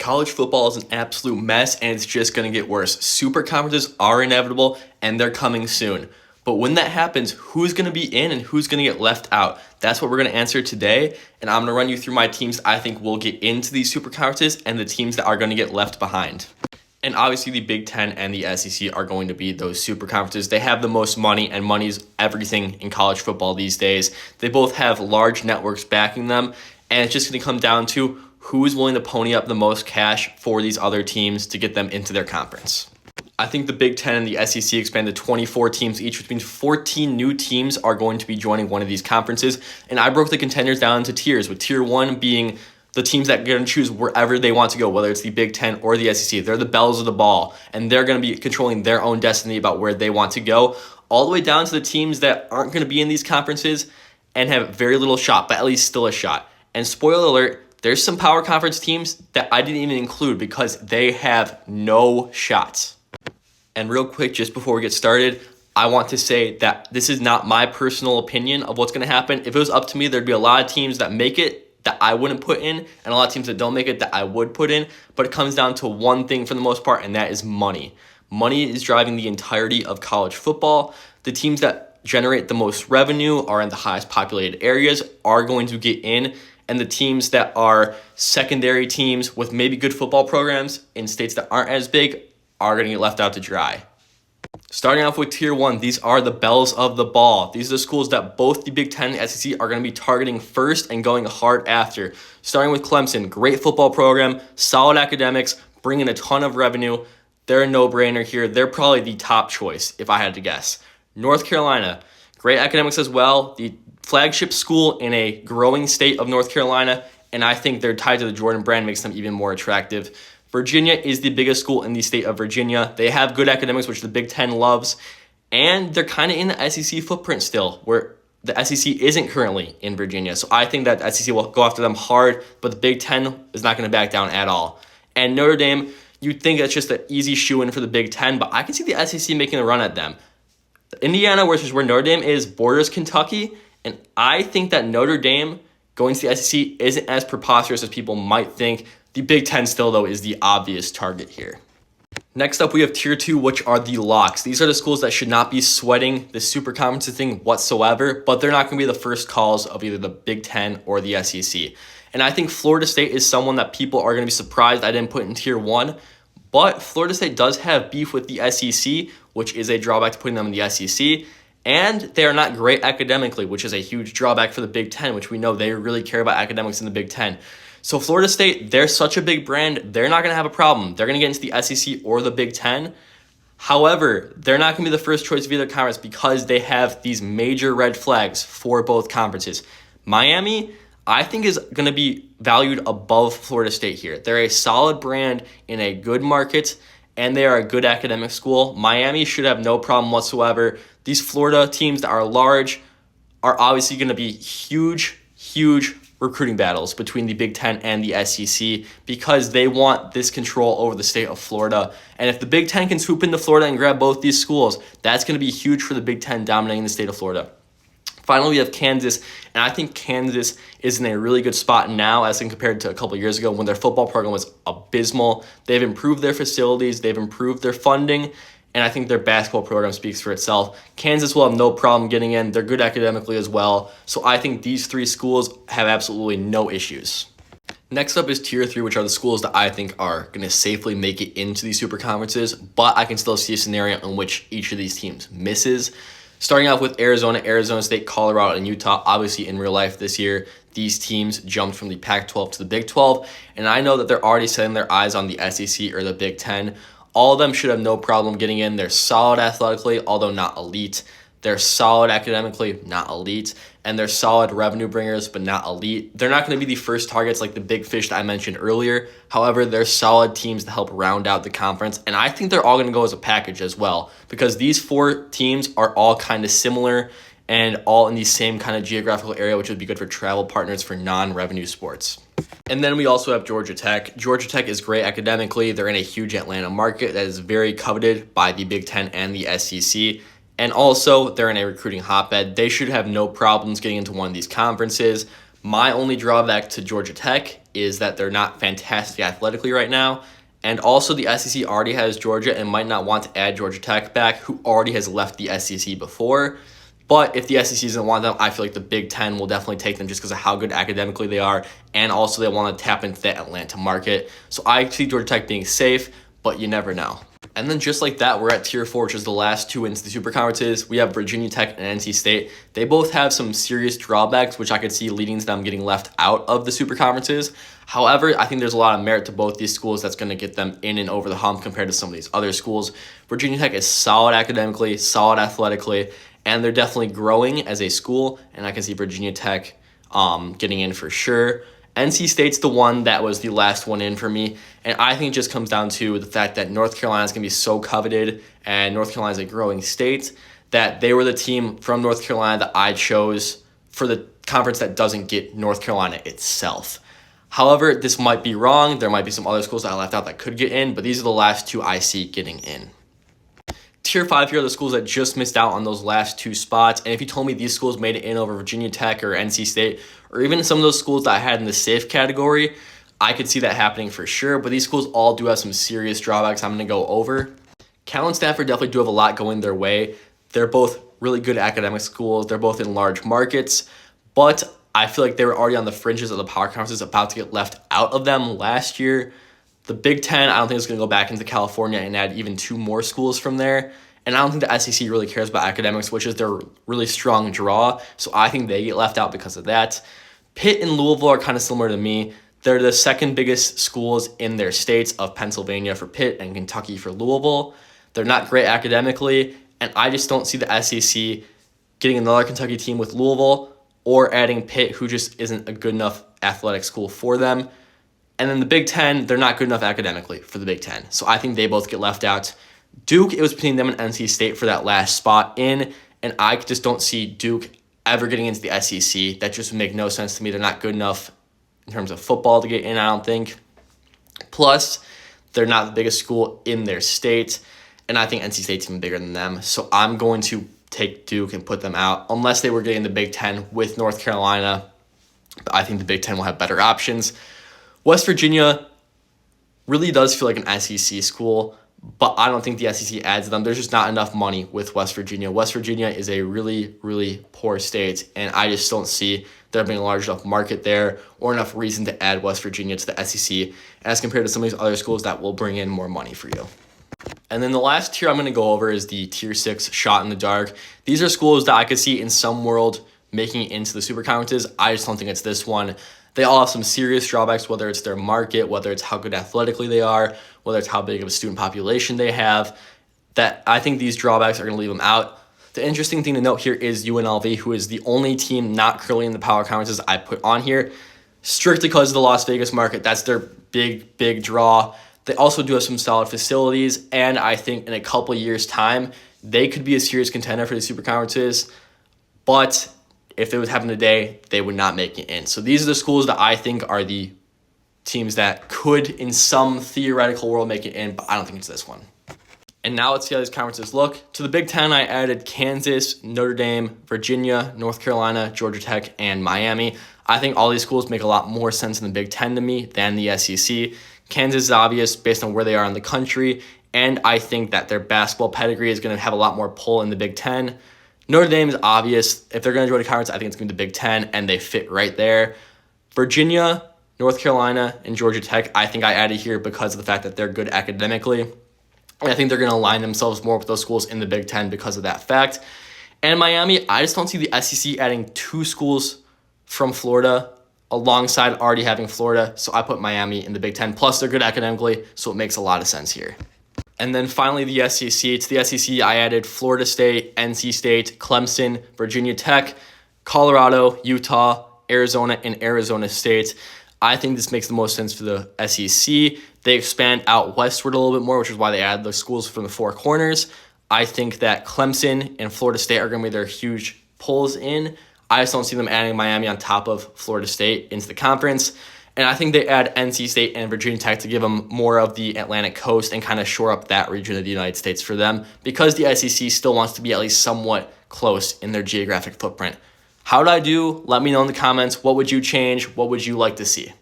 College football is an absolute mess, and it's just going to get worse. Super conferences are inevitable, and they're coming soon. But when that happens, who's going to be in and who's going to get left out? That's what we're going to answer today, and I'm going to run you through my teams I think will get into these super conferences and the teams that are going to get left behind. And obviously the Big Ten and the SEC are going to be those super conferences. They have the most money, and money's everything in college football these days. They both have large networks backing them, and it's just going to come down to who is willing to pony up the most cash for these other teams to get them into their conference. I think the Big Ten and the SEC expand to 24 teams each, which means 14 new teams are going to be joining one of these conferences. And I broke the contenders down into tiers, with tier 1 being the teams that are going to choose wherever they want to go, whether it's the Big Ten or the SEC. They're the bells of the ball, and they're going to be controlling their own destiny about where they want to go, all the way down to the teams that aren't going to be in these conferences and have very little shot, but at least still a shot. And spoiler alert, there's some power conference teams that I didn't even include because they have no shots. And real quick, just before we get started, I want to say that this is not my personal opinion of what's going to happen. If it was up to me, there'd be a lot of teams that make it that I wouldn't put in, and a lot of teams that don't make it that I would put in. But it comes down to one thing for the most part, and that is money. Money is driving the entirety of college football. The teams that generate the most revenue are in the highest populated areas, are going to get in, and the teams that are secondary teams with maybe good football programs in states that aren't as big are going to get left out to dry. Starting off with tier 1, these are the bells of the ball. These are the schools that both the Big Ten and SEC are going to be targeting first and going hard after. Starting with Clemson, great football program, solid academics, bringing a ton of revenue. They're a no-brainer here. They're probably the top choice, if I had to guess. North Carolina, great academics as well. The flagship school in a growing state of North Carolina, and I think they're tied to the Jordan brand, makes them even more attractive. Virginia is the biggest school in the state of Virginia. They have good academics, which the Big Ten loves, and they're kind of in the SEC footprint still, where the SEC isn't currently in Virginia. So I think that the SEC will go after them hard, but the Big Ten is not going to back down at all. And Notre Dame, you'd think that's just an easy shoe-in for the Big Ten, but I can see the SEC making a run at them. Indiana, which is where Notre Dame is, borders Kentucky, and I think that Notre Dame going to the SEC isn't as preposterous as people might think. The Big Ten still, though, is the obvious target here. Next up, we have Tier 2, which are the locks. These are the schools that should not be sweating the super conference thing whatsoever, but they're not going to be the first calls of either the Big Ten or the SEC. And I think Florida State is someone that people are going to be surprised I didn't put in Tier 1, but Florida State does have beef with the SEC, which is a drawback to putting them in the SEC. And they are not great academically, which is a huge drawback for the Big Ten, which we know they really care about academics in the Big Ten. So Florida State, they're such a big brand, they're not going to have a problem. They're going to get into the SEC or the Big Ten. However, they're not going to be the first choice of either conference because they have these major red flags for both conferences. Miami, I think, is going to be valued above Florida State here. They're a solid brand in a good market, and they are a good academic school. Miami should have no problem whatsoever. These Florida teams that are large are obviously going to be huge recruiting battles between the Big Ten and the SEC because they want this control over the state of Florida. And if the Big Ten can swoop into Florida and grab both these schools, that's going to be huge for the Big Ten dominating the state of Florida. Finally, we have Kansas, and I think Kansas is in a really good spot now as compared to a couple years ago when their football program was abysmal. They've improved their facilities, they've improved their funding, and I think their basketball program speaks for itself. Kansas will have no problem getting in. They're good academically as well. So I think these three schools have absolutely no issues. Next up is Tier 3, which are the schools that I think are going to safely make it into these super conferences, but I can still see a scenario in which each of these teams misses. Starting off with Arizona, Arizona State, Colorado, and Utah. Obviously, in real life this year, these teams jumped from the Pac-12 to the Big 12, and I know that they're already setting their eyes on the SEC or the Big 10. All of them should have no problem getting in. They're solid athletically, although not elite. They're solid academically, not elite. And they're solid revenue bringers, but not elite. They're not going to be the first targets like the big fish that I mentioned earlier. However, they're solid teams to help round out the conference. And I think they're all going to go as a package as well because these four teams are all kind of similar and all in the same kind of geographical area, which would be good for travel partners for non-revenue sports. And then we also have Georgia Tech. Georgia Tech is great academically. They're in a huge Atlanta market that is very coveted by the Big Ten and the SEC. And also, they're in a recruiting hotbed. They should have no problems getting into one of these conferences. My only drawback to Georgia Tech is that they're not fantastic athletically right now. And also the SEC already has Georgia and might not want to add Georgia Tech back, who already has left the SEC before. But if the SEC doesn't want them, I feel like the Big Ten will definitely take them just because of how good academically they are. And also they want to tap into the Atlanta market. So I see Georgia Tech being safe, but you never know. And then just like that, we're at Tier 4, which is the last two into the Super Conferences. We have Virginia Tech and NC State. They both have some serious drawbacks, which I could see leading to them getting left out of the Super Conferences. However, I think there's a lot of merit to both these schools that's going to get them in and over the hump compared to some of these other schools. Virginia Tech is solid academically, solid athletically, and they're definitely growing as a school, and I can see Virginia Tech getting in for sure. NC State's the one that was the last one in for me, and I think it just comes down to the fact that North Carolina is going to be so coveted, and North Carolina is a growing state, that they were the team from North Carolina that I chose for the conference that doesn't get North Carolina itself. However, this might be wrong. There might be some other schools that I left out that could get in, but these are the last two I see getting in. Tier 5 here are the schools that just missed out on those last two spots. And if you told me these schools made it in over Virginia Tech or NC State, or even some of those schools that I had in the safe category, I could see that happening for sure. But these schools all do have some serious drawbacks I'm going to go over. Cal and Stanford definitely do have a lot going their way. They're both really good academic schools. They're both in large markets. But I feel like they were already on the fringes of the power conferences, about to get left out of them last year. The Big Ten, I don't think it's going to go back into California and add even two more schools from there. And I don't think the SEC really cares about academics, which is their really strong draw. So I think they get left out because of that. Pitt and Louisville are kind of similar to me. They're the second biggest schools in their states of Pennsylvania for Pitt and Kentucky for Louisville. They're not great academically, and I just don't see the SEC getting another Kentucky team with Louisville or adding Pitt, who just isn't a good enough athletic school for them. And then the Big Ten, they're not good enough academically for the Big Ten. So I think they both get left out. Duke, it was between them and NC State for that last spot in, and I just don't see Duke ever getting into the SEC. That just would make no sense to me. They're not good enough in terms of football to get in, I don't think. Plus, they're not the biggest school in their state, and I think NC State's even bigger than them. So I'm going to take Duke and put them out, unless they were getting the Big Ten with North Carolina. But I think the Big Ten will have better options. West Virginia really does feel like an SEC school, but I don't think the SEC adds them. There's just not enough money with West Virginia. West Virginia is a really, really poor state, and I just don't see there being a large enough market there or enough reason to add West Virginia to the SEC as compared to some of these other schools that will bring in more money for you. And then the last tier I'm going to go over is the Tier 6 shot in the dark. These are schools that I could see in some world making it into the super conferences. I just don't think it's this one. They all have some serious drawbacks, whether it's their market, whether it's how good athletically they are, whether it's how big of a student population they have, that I think these drawbacks are going to leave them out. The interesting thing to note here is UNLV, who is the only team not currently in the power conferences I put on here, strictly because of the Las Vegas market. That's their big, big draw. They also do have some solid facilities, and I think in a couple of years' time, they could be a serious contender for the super conferences, but if it was happening today, they would not make it in. So these are the schools that I think are the teams that could, in some theoretical world, make it in, but I don't think it's this one. And now let's see how these conferences look. To the Big Ten, I added Kansas, Notre Dame, Virginia, North Carolina, Georgia Tech, and Miami. I think all these schools make a lot more sense in the Big Ten to me than the SEC. Kansas is obvious based on where they are in the country, and I think that their basketball pedigree is going to have a lot more pull in the Big Ten. Notre Dame is obvious. If they're going to join a conference, I think it's going to be the Big Ten, and they fit right there. Virginia, North Carolina, and Georgia Tech, I think I added here because of the fact that they're good academically. And I think they're going to align themselves more with those schools in the Big Ten because of that fact. And Miami, I just don't see the SEC adding two schools from Florida alongside already having Florida. So I put Miami in the Big Ten. Plus, they're good academically, so it makes a lot of sense here. And then finally, the SEC. To the SEC, I added Florida State, NC State, Clemson, Virginia Tech, Colorado, Utah, Arizona, and Arizona State. I think this makes the most sense for the SEC. They expand out westward a little bit more, which is why they add the schools from the four corners. I think that Clemson and Florida State are going to be their huge pulls in. I just don't see them adding Miami on top of Florida State into the conference. And I think they add NC State and Virginia Tech to give them more of the Atlantic coast and kind of shore up that region of the United States for them, because the SEC still wants to be at least somewhat close in their geographic footprint. How did I do? Let me know in the comments. What would you change? What would you like to see?